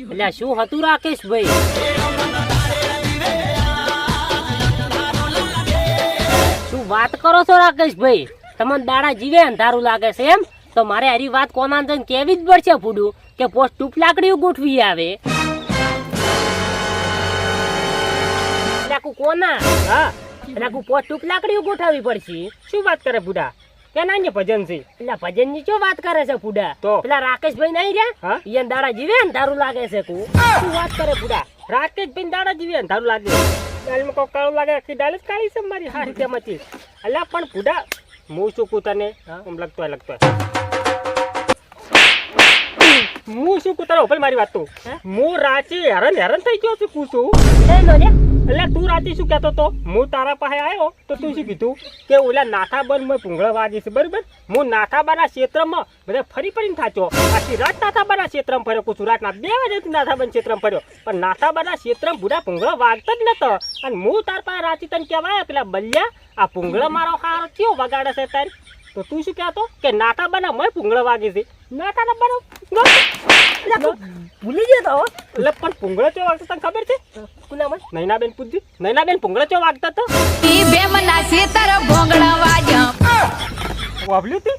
એટલે શું હતું રાકેશભાઈ? શું વાત કરો છો રાકેશભાઈ? તમને દાડા જીવે અંધારું લાગે છે એમ? તો મારે આરી વાત કોના જઈને કેવી જ પડશે ફૂડું કે પોસ્ટ ટૂપ લાકડીઓ ગોઠવી આવે. કોના? હા, એટલે પોસ્ટ ટૂપ લાકડીઓ ગોઠવવી પડશે. શું વાત કરે બુડા? કે ના ભજન છે? એટલે ભજન ની શું વાત કરે છે ફૂડા? તો પેલા રાકેશભાઈ નહીં રહ્યા? ઈયન દાડા જીવે અંધારું લાગે છે. શું વાત કરે બુડા? રાકેશભાઈ દાડા જીવે અંધારું લાગે? દાલમાં કોઈ કાળું લાગે? આખી દાલ જ કાળી છે મારી હારી તેમાંથી. અલ્યા પણ બુડા હું શું કહું તને? લગતો હું શું કહું તને? ઓપલ મારી વાત તો હું રાચે હેરાન થઈ ગયો છું. પૂછું એટલે તું રાતે શું કહેતો તો? હું તારા પાસે આવ્યો તો તું શું કીધું કે ઓલા નાથાબન મેં ભૂંગળા વાગી છે, બરાબર? હું નાથાબાના ક્ષેત્રમાં બધા ફરીને થાચો. આખી રાત નાથાબાના ક્ષેત્રમાં ફર્યો. પૂછું રાતના 2 વાગ્યાથી નાથાબાન ક્ષેત્રમાં ફર્યો, પણ નાથાબાના ક્ષેત્રમાં બુડા ભૂંગળા વાગતા જ નતો. અને હું તાર પાસે રાતી તને કહેવાય પેલા બલ્યા આ ભૂંગળા મારો હારો થયો વગાડે છે તારી. તો તું શું કહેતો કે નાથાબાના મેં ભૂંગળા વાગી છે? નાથાના બનો ભૂલી ગયો તો. એટલે પણ ભૂંગળા ચો વાગતા તને ખબર છે? નૈનાબેન પૂછ્યું. નૈનાબેન ભૂંગળા ચો વાગતા તો વાભલ્યું તું?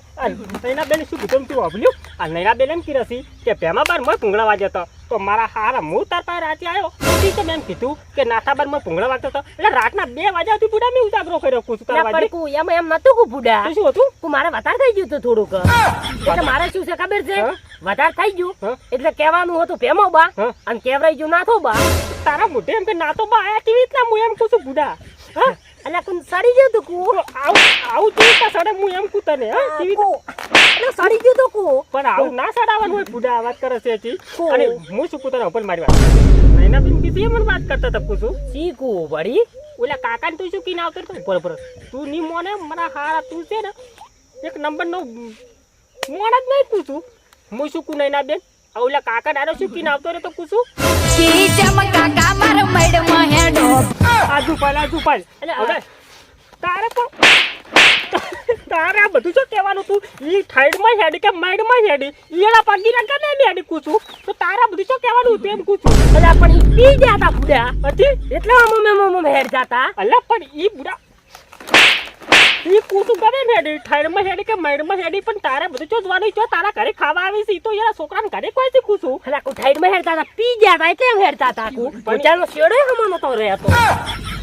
નૈનાબેન શું કીધું તું વાભલ્યું? આ નૈનાબેન એમ કીધું છે કે ભેમાબાર મેં ભૂંગળા વાગ્યો હતો. તો મારા હારા હું તાર પાસે રાતે આવ્યો તો મેં કીધું કે નાથાબાર મેં ભૂંગળા વાગતો હતો. એટલે રાતના 2 વાગ્યા સુધી બુડા મેં ઉજાગરો કર્યો. પૂછું તારા એમ નતું કુ બુડા? શું હતું? મારે વધારે થઈ ગયું હતું થોડુંક. એટલે મારે શું છે ખબર છે? વધારે થઈ ગયું એટલે કહેવાનું હતું ભેમો બા અને કેવરાઈ ગયું નાથો બા. તારા મોઢે એમ કે નાથો બા આયા કેવી રીતના? હું એમ પૂછું બુડા. એટલે કોણ સડી ગયું તું કુ? આવું કેવી સડે? હું એમ કુ તને સડી ગયું તું કુ? પણ આવું ના સડાવવાનું હોય બુડા. વાત કરે છે અને હું શું કુતરા ઉપર મારી વાત નૈનાબેન કીધી મને વાત કરતા હતા. પૂછું શીખું વળી ઓલા કાકાને તું શું કીને આવતો હતો? બરોબર તું ની મોને મારા હારા તું છે ને એક નંબર નો મોણ જ નહીં. પૂછું હું શું કુ નૈનાબેન ઓલા કાકા દાડો શું કીને આવતો રહ્યો તો પૂછું આજુ પાલ એટલે હવે તારે પણ તારે આ બધું શું કહેવાનું? તું ઈ થાઈડમાં હેડી કે માઈડમાં હેડી ઈલા પાગી રાખા ને હેડી પૂછું તો તારા બધું શું કહેવાનું તેમ પૂછું? એટલે પણ ઈ પી ગયા તા બુડા હતી એટલે મમ્મી હેડ જાતા. એટલે પણ ઈ બુડા ઈ પૂછું કરે ને હેડી થાઈડમાં હેડી કે માઈડમાં હેડી પણ તારે બધું શું જોવાનું? જો તારા ઘરે ખાવા આવી છે તો યાર છોકરાને ઘરે કોઈ થી પૂછું? એટલે કો થાઈડમાં હેડતા તા પી ગયા તા એટલે એમ હેડતા તા કુ. બચાનો શેડો હમનો તો રહેતો.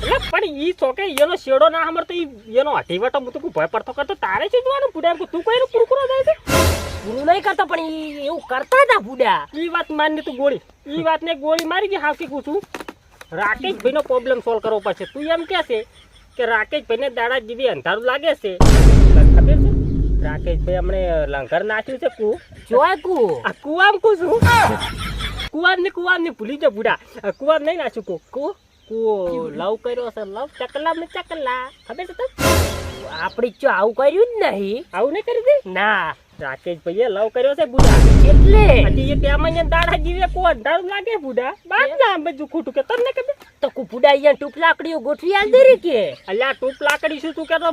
એટલે પણ ઈ છોકે એનો શેડો ના હમર તો એનો હટીવટો હું તો ભય પડતો કરતો. તારે શું જોવાનું બુડા? તું કોઈ પૂરકુરો જાય છે? પૂરું નહીં કરતો પણ ઈ એવું કરતા હતા બુડા. ઈ વાત માની તું ગોળી. ઈ વાતને ગોળી મારી ગઈ. હાકી પૂછું રાકેશભાઈ નો પ્રોબ્લેમ સોલ્વ કરવો પડશે. તું એમ કે છે કે રાકેશભાઈ ને દાડા જેવી અંધારું લાગે છે? ખબર છે રાકેશભાઈ હમણે લંગર નાખ્યું છે. જોય કુ આ કુવામ કુ છું કુવામ ને ભૂલી જા બુડા. કુવામ નહીં નાખ્યું કુ લવ કર્યો છે. લવ ચકલા ને ચકલા ખબર છે તને? આપડી ચો આવું કર્યું જ નહીં. આવું નહીં કરી દે ના. રાકેશભાઈએ લવ કર્યો છે બુડા. એટલે હજી ત્યાં દાડા જીવે કો અંધારું લાગે બુડા. બાદ ના બધું ખોટું કે તમને ખબર તો કુ બુડા અહીંયા ટૂપ લાકડીઓ ગોઠવી આલ દે કે? અલ્યા ટૂપ લાકડી શું તું કેતો?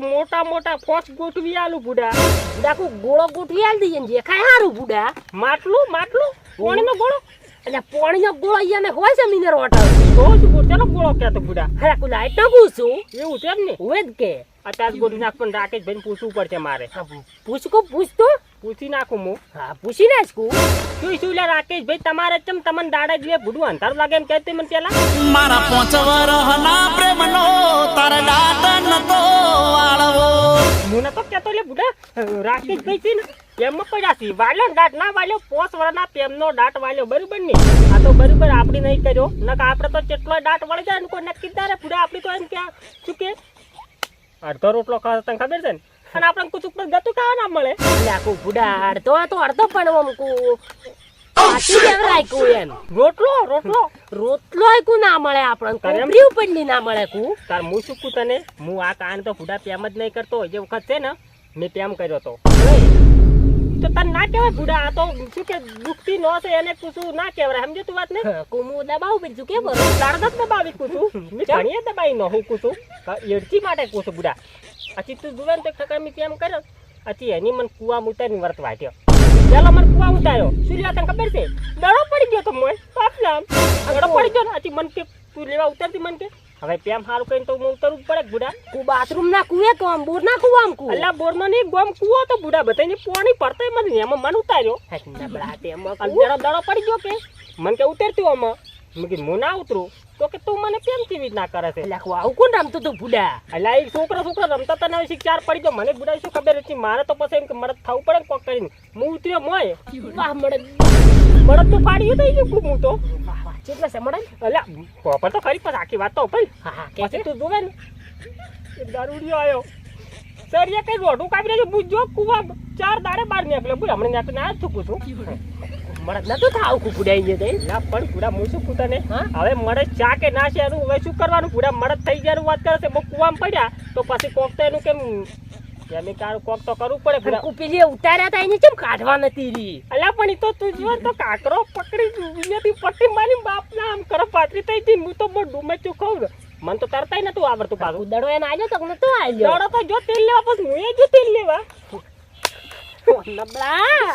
મોટા ફોસ ગોઠવી આલું બુડા. બુડા કો ગોળો ગોઠવી આલ દઈએ ને જે ખાય હારું બુડા. માટલું પાણીનો ગોળો? એટલે પાણીનો ગોળો અહીંયા હોય છે મિનરલ વોટર. તો શું ગોળો ગોળો કેતો બુડા? હા કુ લાઈટ નો પૂછું એવું છે એમ ને? હોય જ કે અત્યારે ગોઠવી નાખ. પણ રાકેશભાઈને પૂછવું પડશે મારે. પૂછ તો પૂછી નાખું હું. હા પૂછી નાખ કુ. શું લે રાકેશભાઈ તમારે ચમ તમને દાડા જીવે ભૂડું અંધારું લાગે એમ કહેતી મને પેલા? મારા 5 વરહના પ્રેમનો તારા દાટ નતો વાળવો. હું નતો કહેતો લે બુડા. રાકેશભાઈ છે ને એમમાં પડ્યા છે. વાલ્યો દાટ ના વાલ્યો 5 વર્ષના પ્રેમનો દાટ વાલ્યો. બરોબર ને? આ તો બરોબર આપડી નહીં કર્યો. નકા આપણે તો કેટલો દાટ વળી જાય ને કોઈ નક્કી તારે બુડા. આપડી તો એમ ક્યાં શું કે અડધો રોટલો ખાવા તને ખબર છે ને? અને આપણે કુછ ઉપર ગતું ખાવા ના મળે. લાકુ બુડા અડધો પણ અમકુ આટી દેવરાય કુ એમ. રોટલો કુ ના મળે આપણને. કોબરી ઉપર ની ના મળે કુ. તાર હું શું કુ તને? હું આ કાન તો બુડા પ્રેમ જ નહીં કરતો. જે વખત છે ને મેં પ્રેમ કર્યો તો તો તને ના કહેવાય બુડા. આ તો શું કે દુખતી નો છે એને પૂછું ના કહેવાય. સમજે તું વાત ને? કુમુ દબાવ બીજું કે બરો તારદત દબાવી પૂછું. મેં ઘણીએ દબાઈ ન હું પૂછું એડથી માટે પૂછું બુડા. પછી તું જુએ ને તો ખબર મેં કેમ કર્યો. પછી એની મને કુવા મૂતાની વર્ત વાટ્યો. પેલો મને કુવા ઉતાર્યો શું લેવા તને ખબર છે દડો પડી ગયો તો મોય બાપલા દડો પડી ગયો ને આથી મન કે તું લેવા ઉતરતી મન કે હવે પેમ હારું કઈને તો હું ઉતરવું પડે બુડા કુ બાથરૂમ ના કુએ કોમ બોર ના કુવામ કુ અલ્લા બોરનો નહીં ગોમ કુવો તો બુડા બધાને પાણી પડતય મને એમાં મન ઉતાર્યો નબળા તેમાં અને પેલો દડો પડી ગયો કે મન કે ઉતરતી આમાં મેં કીધું હું ના ઉતરું તો કે તું મને કેમ કેવી ના કરે છે એટલે આવું કોણ રમતું તું બુડા એટલે એ છોકરા રમતા તને હવે ચાર પડી ગયો મને બુડા શું ખબર હતી મારે તો પછી એમ કે મરદ થવું પડે ને કોક કરીને હું ઉતર્યો મોય વાહ મળે મરદ તો પાડ્યું થઈ ગયું હું તો વાહ વાહ કેટલા છે મળે એટલે પોપર તો ખરી પણ આખી વાત તો ભાઈ હા હા પછી તું જોવે ને એક દારૂડિયો આવ્યો સર એ કઈ રોઢું કાપી રહ્યો હું જો કુવા 4 દાડે બહાર નીકળ્યો બોલ હમણાં નીકળીને આ જ થૂકું છું મળે નતું થાવ કુ બુડાઈ જતે ના પણ પૂરા હું શું પૂછતા ને હા? હવે મળે ચા કે ના છે એનું હવે શું કરવાનું પૂરા મળે થઈ ગયા વાત કરે છે બહુ કુવામાં પડ્યા તો પછી કોક તો એનું કેમ કેમિકાલ કોક તો કરવું પડે પૂરા કુપીલી ઉતાર્યા તા એને કેમ કાઢવા નથી રી અલ્યા પણ ઈ તો તું જીવન તો કાકરો પકડી દુનિયાથી પટ્ટી મારી બાપના આમ કરે પાતરી થઈ હતી હું તો બહુ ડૂમે ચૂકવું મને તો તરતાય નતું આવડતું પાછું દડો એને આલ્યો તો નતો આલ્યો દડો તો જો તેલ લેવા પછી હું એ જો તેલ લેવા નબળા